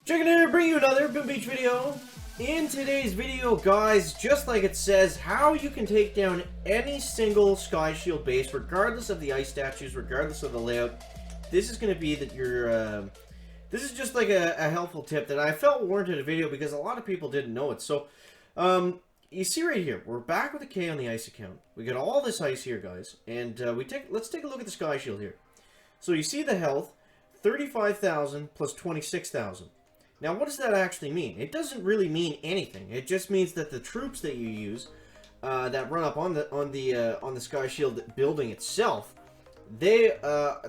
Chicken here, bring you another Boom Beach video. In today's video, guys, just like it says, how you can take down any single Sky Shield base, regardless of the ice statues, regardless of the layout. This is going to be that you're, this is just like a helpful tip that I felt warranted a video because a lot of people didn't know it. So, you see right here, we're back with a K on the ice account. We got all this ice here, guys, and let's take a look at the Sky Shield here. So you see the health, 35,000 plus 26,000. Now, what does that actually mean? It doesn't really mean anything. It just means that the troops that you use, that run up on the Sky Shield building itself, they're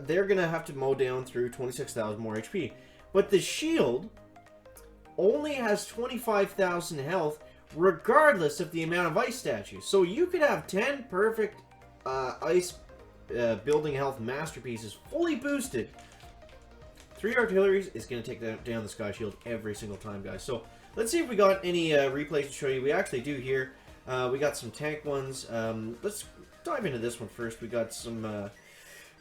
gonna have to mow down through 26,000 more HP. But the shield only has 25,000 health, regardless of the amount of ice statues. So you could have 10 perfect ice building health masterpieces fully boosted. 3 artilleries is going to take down the Sky Shield every single time, guys. So let's see if we got any replays to show you. We actually do here. We got some tank ones. Let's dive into this one first. We got some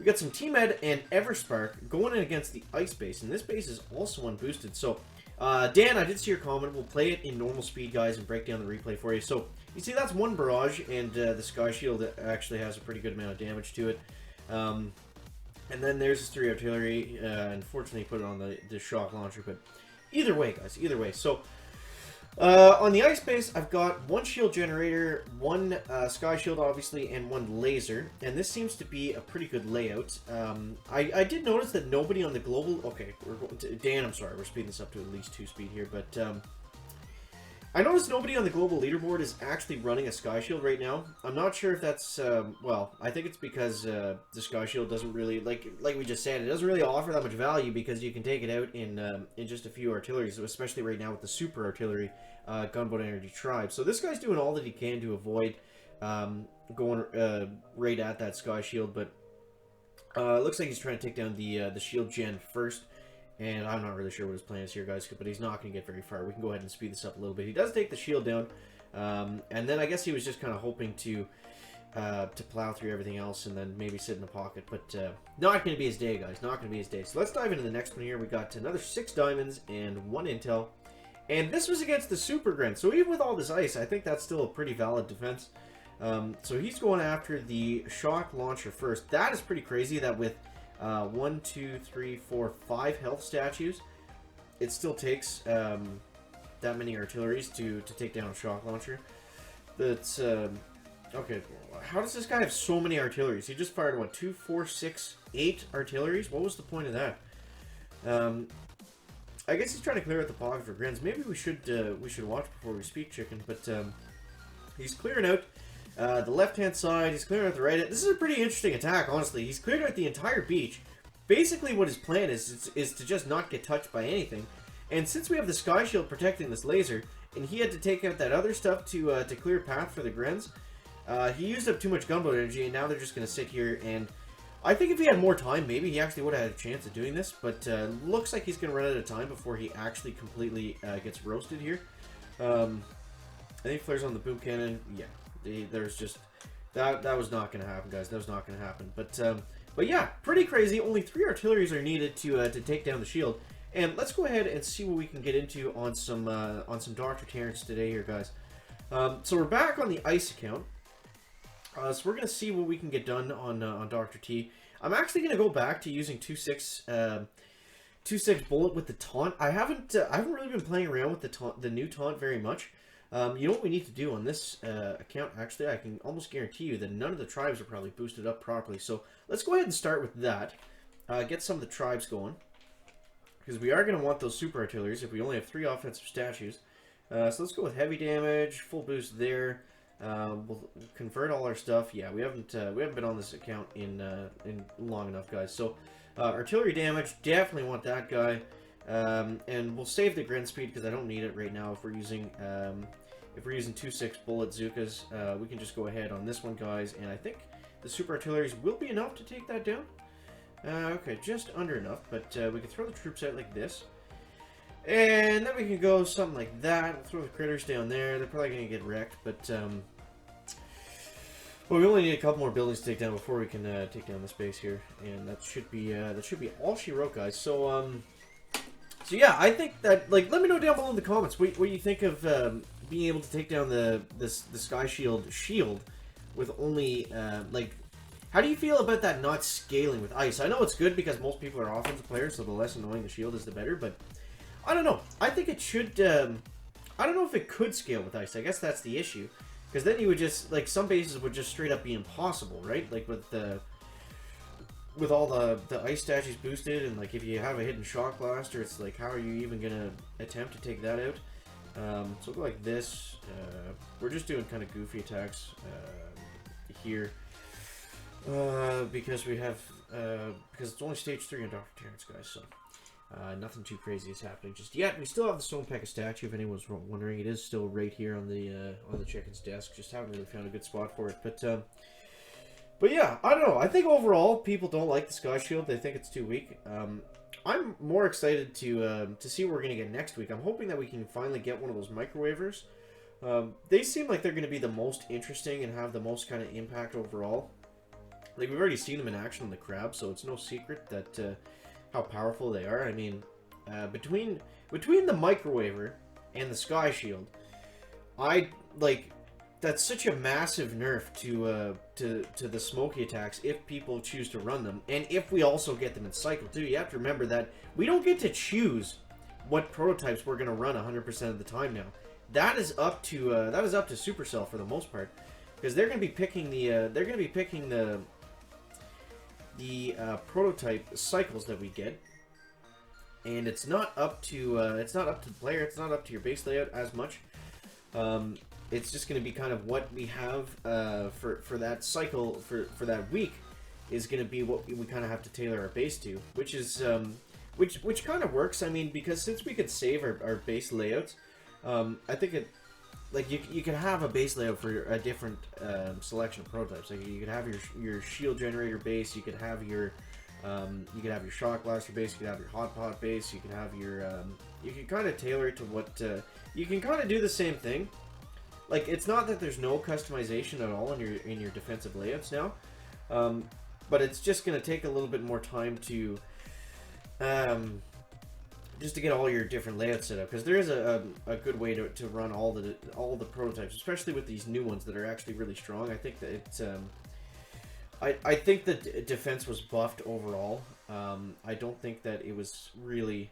T-Med and Everspark going in against the ice base, and this base is also unboosted. So Dan, I did see your comment. We'll play it in normal speed, guys, and break down the replay for you. So you see that's one barrage, and the Sky Shield actually has a pretty good amount of damage to it. And then there's his 3 artillery. Unfortunately, put it on the shock launcher. But either way, guys, either way. So on the ice base, I've got 1 shield generator, 1 Sky Shield, obviously, and 1 laser. And this seems to be a pretty good layout. I did notice that nobody on the global... Okay, we're going to... Dan, I'm sorry, we're speeding this up to at least 2 speed here. But I noticed nobody on the global leaderboard is actually running a Sky Shield right now. I'm not sure if that's, well, I think it's because the Sky Shield doesn't really, like we just said, it doesn't really offer that much value because you can take it out in just a few artilleries, especially right now with the super artillery gunboat energy tribe. So this guy's doing all that he can to avoid going right at that Sky Shield, but it looks like he's trying to take down the shield gen first. And I'm not really sure what his plan is here, guys, but he's not going to get very far. We can go ahead and speed this up a little bit. He does take the shield down, and then I guess he was just kind of hoping to plow through everything else and then maybe sit in the pocket. But not going to be his day, guys. Not going to be his day. So let's dive into the next one here. We got another 6 diamonds and 1 intel. And this was against the Super Gren. So even with all this ice, I think that's still a pretty valid defense. So he's going after the shock launcher first. That is pretty crazy that with 1, 2, 3, 4, 5 health statues, it still takes that many artilleries to take down a shock launcher. That's okay. How does this guy have so many artilleries? He just fired what, 2, 4, 6, 8 artilleries? What was the point of that? I guess he's trying to clear out the pocket for grins. Maybe we should watch before we speak, chicken. But he's clearing out the left-hand side, he's clearing out the right. This is a pretty interesting attack, honestly. He's cleared out the entire beach. Basically, what his plan is to just not get touched by anything. And since we have the Sky Shield protecting this laser, and he had to take out that other stuff to clear path for the grins, he used up too much gunboat energy, and now they're just going to sit here. And I think if he had more time, maybe he actually would have had a chance of doing this. But looks like he's going to run out of time before he actually completely gets roasted here. I think flares on the boom cannon. Yeah. There's just that was not going to happen, guys. That was not going to happen. But yeah, pretty crazy. Only 3 artilleries are needed to take down the shield. And let's go ahead and see what we can get into on some Dr. Terrence today here, guys. So we're back on the ice account. So we're going to see what we can get done on Dr. T. I'm actually going to go back to using 2.6 bullet with the taunt. I haven't really been playing around with the new taunt very much. You know what we need to do on this account? Actually, I can almost guarantee you that none of the tribes are probably boosted up properly. So let's go ahead and start with that. Get some of the tribes going. Because we are going to want those super artilleries if we only have 3 offensive statues. So let's go with heavy damage, full boost there. We'll convert all our stuff. Yeah, we haven't been on this account in long enough, guys. So artillery damage, definitely want that guy. And we'll save the grin speed because I don't need it right now. If we're using 2.6 bullet Zukas, we can just go ahead on this one, guys. And I think the super artilleries will be enough to take that down. Okay, just under enough. But we can throw the troops out like this, and then we can go something like that. We'll throw the critters down there. They're probably gonna get wrecked, but well, we only need a couple more buildings to take down before we can take down this base here, and that should be all she wrote, guys. So So yeah, I think that, like, let me know down below in the comments what you think of being able to take down the Sky shield with only, like, how do you feel about that not scaling with ice? I know it's good because most people are offensive players, so the less annoying the shield is, the better, but I don't know. I think it should, I don't know if it could scale with ice. I guess that's the issue. Because then you would just, like, some bases would just straight up be impossible, right? Like, with all the ice statues boosted, and, like, if you have a hidden shock blaster, it's like, how are you even going to attempt to take that out? So go like this. We're just doing kind of goofy attacks here. Because we have, because it's only stage 3 on Dr. Terrence, guys, so nothing too crazy is happening just yet. We still have the Stone Pekka statue, if anyone's wondering. It is still right here on the chicken's desk. Just haven't really found a good spot for it, but yeah, I don't know. I think overall people don't like the Sky Shield. They think it's too weak. I'm more excited to see what we're gonna get next week. I'm hoping that we can finally get one of those microwavers. They seem like they're gonna be the most interesting and have the most kind of impact overall. Like, we've already seen them in action on the crab, so it's no secret that how powerful they are. I mean, between the microwaver and the Sky Shield, that's such a massive nerf to the smoky attacks if people choose to run them, and if we also get them in cycle too. You have to remember that we don't get to choose what prototypes we're going to run 100% of the time now. That is up to Supercell for the most part, because they're going to be picking the prototype cycles that we get, and it's not up to the player. It's not up to your base layout as much. It's just going to be kind of what we have for that cycle for that week is going to be what we kind of have to tailor our base to, which is which kind of works. I mean, because since we could save our base layouts, I think it. Like, you can have a base layout for a different selection of prototypes. Like, you could have your shield generator base. You could have your shock blaster base. You could have your hot pot base. You could have your you can kind of tailor it to what you can kind of do the same thing. Like, it's not that there's no customization at all in your defensive layouts now, but it's just going to take a little bit more time to just to get all your different layouts set up, because there is a good way to run all the prototypes, especially with these new ones that are actually really strong. I think that it's I think that defense was buffed overall. I don't think that it was really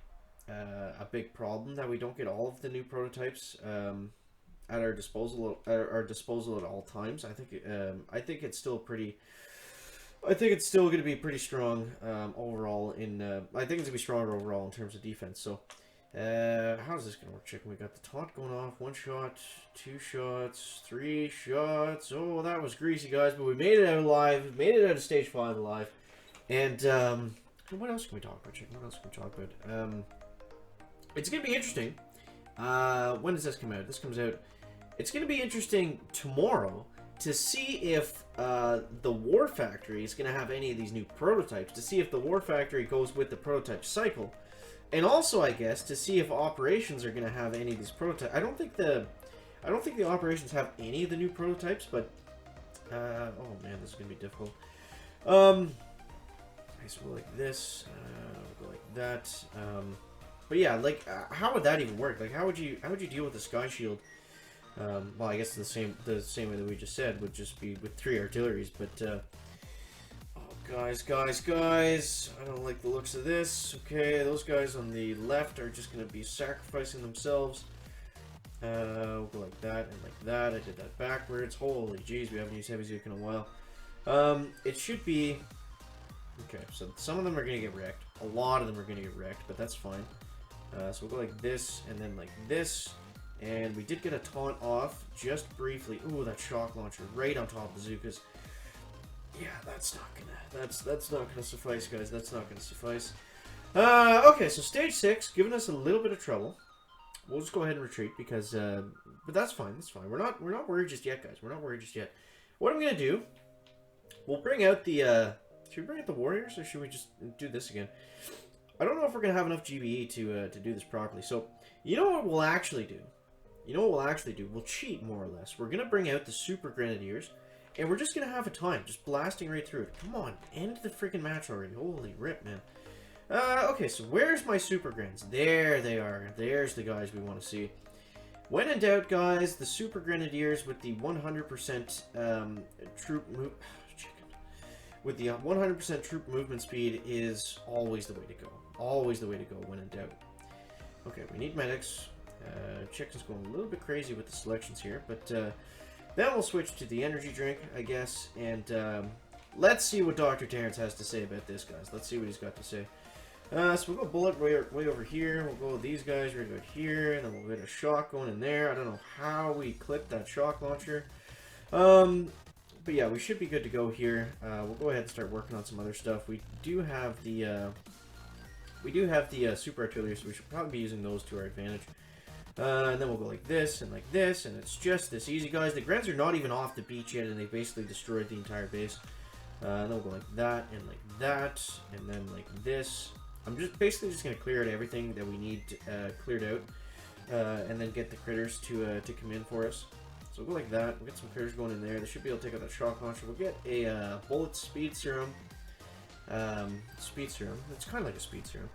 a big problem that we don't get all of the new prototypes at our disposal at all times. I think it's still pretty. I think it's still going to be pretty strong overall. I think it's going to be stronger overall in terms of defense. So, how's this going to work, chicken? We got the taunt going off. 1 shot, 2 shots, 3 shots. Oh, that was greasy, guys. But we made it out alive. We made it out of stage 5 alive. And what else can we talk about, chicken? What else can we talk about? It's going to be interesting. When does this come out? This comes out. It's going to be interesting tomorrow to see if the War Factory is going to have any of these new prototypes, to see if the War Factory goes with the prototype cycle, and also, I guess, to see if Operations are going to have any of these prototypes. I don't think the Operations have any of the new prototypes, but oh man, this is going to be difficult. Nice, we'll go like this, we'll go like that. But yeah, like, how would that even work? Like, how would you deal with the Sky Shield? Well, I guess the same way that we just said would just be with 3 artilleries, but oh, guys, I don't like the looks of this. Okay, those guys on the left are just going to be sacrificing themselves. We'll go like that and like that. I did that backwards. Holy jeez, we haven't used Heavy Zook in a while. It should be okay. So some of them are going to get wrecked. A lot of them are going to get wrecked, but that's fine. So we'll go like this and then like this. And we did get a taunt off just briefly. Ooh, that shock launcher right on top of the Bazookas. Yeah, that's not gonna suffice, guys. That's not gonna suffice. Okay, so stage 6, giving us a little bit of trouble. We'll just go ahead and retreat because, but that's fine. That's fine. We're not worried just yet, guys. We're not worried just yet. What I'm gonna do, we'll bring out the. Should we bring out the warriors or should we just do this again? I don't know if we're gonna have enough GBE to do this properly. So you know what we'll actually do. We'll cheat, more or less. We're going to bring out the Super Grenadiers, and we're just going to have a time, just blasting right through it. Come on, end the freaking match already. Holy rip, man. Okay, so where's my Super Grins? There they are. There's the guys we want to see. When in doubt, guys, the Super Grenadiers with the 100% with the 100% troop movement speed is always the way to go. Always the way to go when in doubt. Okay, we need medics. Chicken's going a little bit crazy with the selections here, but then we'll switch to the energy drink, I guess, and let's see what Dr. Terrence has to say about this, guys. Let's see what he's got to say. So we'll go bullet way over here. We'll go with these guys right about here, and then we'll get a shock going in there. I don't know how we clipped that shock launcher. But yeah, we should be good to go here. We'll go ahead and start working on some other stuff. We do have the super artillery, so we should probably be using those to our advantage. And then we'll go like this, and it's just this easy, guys. The Grens are not even off the beach yet, and they basically destroyed the entire base. And then we'll go like that, and then like this. I'm basically just going to clear out everything that we need cleared out, and then get the critters to come in for us. So we'll go like that. We'll get some critters going in there. They should be able to take out that shock launcher. We'll get a bullet speed serum. It's kind of like a speed serum.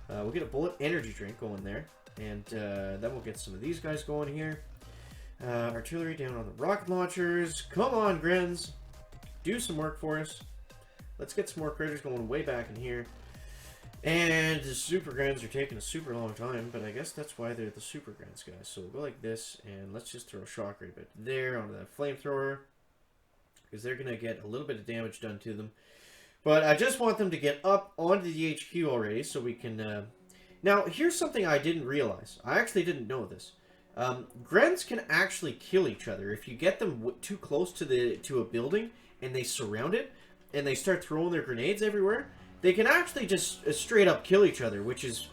We'll get a bullet energy drink going there, and then we'll get some of these guys going here. Artillery down on the rocket launchers. Come on, Grens, do some work for us. Let's get some more critters going way back in here. And the Super Grens are taking a super long time, but I guess that's why they're the Super Grens, guys. So we'll go like this, and let's just throw a shock right about there onto that flamethrower, because they're going to get a little bit of damage done to them. But I just want them to get up onto the HQ already, so we can... Now, here's something I didn't realize. I actually didn't know this. Grens can actually kill each other. If you get them too close to a building, and they surround it, and they start throwing their grenades everywhere, they can actually just straight up kill each other, which is...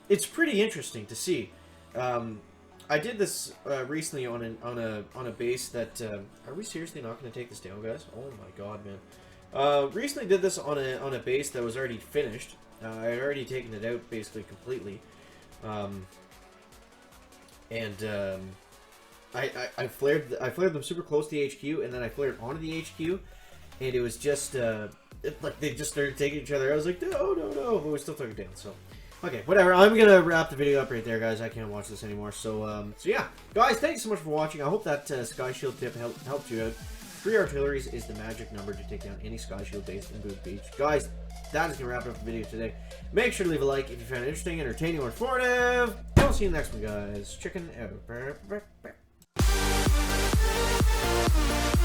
It's pretty interesting to see. I did this recently on a base that... are we seriously not going to take this down, guys? Oh my god, man. Recently did this on a base that was already finished. I had already taken it out basically completely. I flared them super close to the HQ, and then I flared onto the HQ, and it was just like they just started taking each other. I was like, no, but we still took it down. So okay, whatever. I'm gonna wrap the video up right there, guys. I can't watch this anymore. So yeah, guys, thanks so much for watching. I hope that Sky Shield tip helped you out. 3 artilleries is the magic number to take down any Sky Shield base in Boot Beach. Guys, that is going to wrap up the video today. Make sure to leave a like if you found it interesting, entertaining, or informative. And I'll see you in the next one, guys. Chicken out.